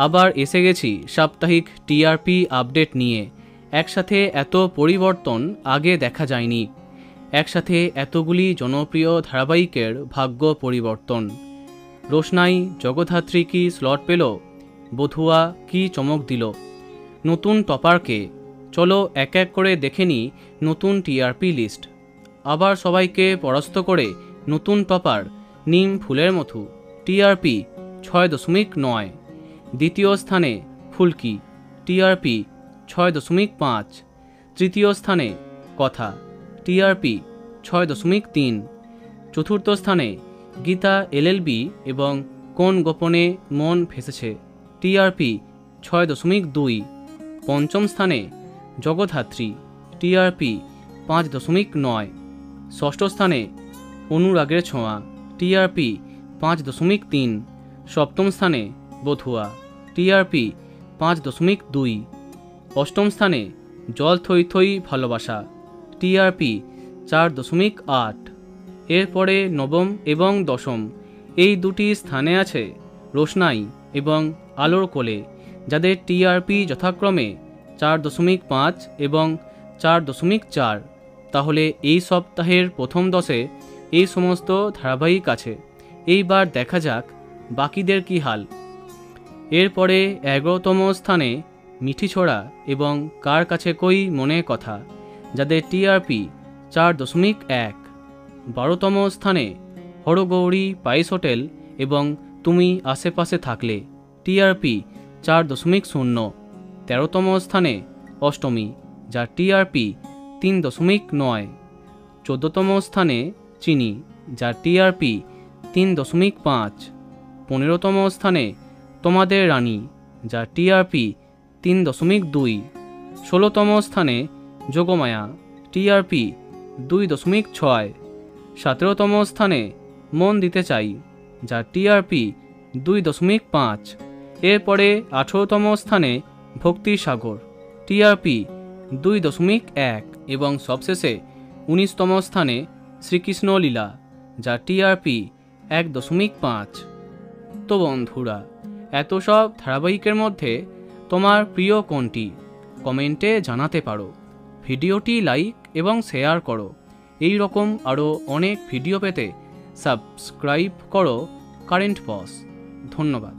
আবার এসে গেছি সাপ্তাহিক টিআরপি আপডেট নিয়ে। একসাথে এত পরিবর্তন আগে দেখা যায়নি। একসাথে এতগুলি জনপ্রিয় ধারাবাহিকের ভাগ্য পরিবর্তন। রোশনাই জগদ্ধাত্রী কি স্লট পেল? বধুয়া কি চমক দিল? নতুন টপারকে চলো এক এক করে দেখে নিই নতুন টিআরপি লিস্ট। আবার সবাইকে পরাস্ত করে নতুন টপার নিম ফুলের মধু, টিআরপি 6.9। দ্বিতীয় স্থানে ফুলকি, টিআরপি 6.5। তৃতীয় স্থানে কথা, টিআরপি 6.3। চতুর্থ স্থানে গীতা এলএলবি এবং কোন গোপনে মন ফেসেছে, টিআরপি 6.2। পঞ্চম স্থানে জগদ্ধাত্রী, টিআরপি 5.9। ষষ্ঠ স্থানে অনুরাগের ছোঁয়া, টিআরপি 5.3। সপ্তম স্থানে বধুয়া, টিআরপি 5.2। অষ্টম স্থানে জল থই থই ভালোবাসা, টিআরপি 4.8। এরপরে নবম এবং দশম এই দুটি স্থানে আছে রোশনাই এবং আলোর কোলে, যাদের টিআরপি যথাক্রমে 4.5 এবং 4.4। তাহলে এই সপ্তাহের প্রথম 10-এ এই সমস্ত ধারাবাহিক আছে। এইবার দেখা যাক বাকিদের কি হাল। এরপরে 11তম স্থানে মিঠিছোড়া এবং কার কাছে কই মনে কথা, যাদের টিআরপি 4.1। 12তম স্থানে হরগৌরী পাইস হোটেল এবং তুমি আশেপাশে থাকলে, টিআরপি 4.0। 13তম স্থানে অষ্টমী, যার টিআরপি 3.9। 14তম স্থানে চিনি, যার টিআরপি 3.5। 15তম স্থানে তোমাদের রানী, যার টিআরপি 3.2। 16তম স্থানে যোগমায়া, টিআরপি 2.6। 17তম স্থানে মন দিতে চাই, যার টিআরপি 2.5। এরপরে 18তম স্থানে ভক্তি সাগর, টিআরপি 2.1। এবং সবশেষে 19তম স্থানে শ্রীকৃষ্ণ লীলা, যার টিআরপি 1.5। তো বন্ধুরা, এত সব ধারাবাহিকের মধ্যে তোমার প্রিয় কোনটি কমেন্টে জানাতে পারো। ভিডিওটি লাইক এবং শেয়ার করো। এই রকম আরও অনেক ভিডিও পেতে সাবস্ক্রাইব করো কারেন্ট বস। ধন্যবাদ।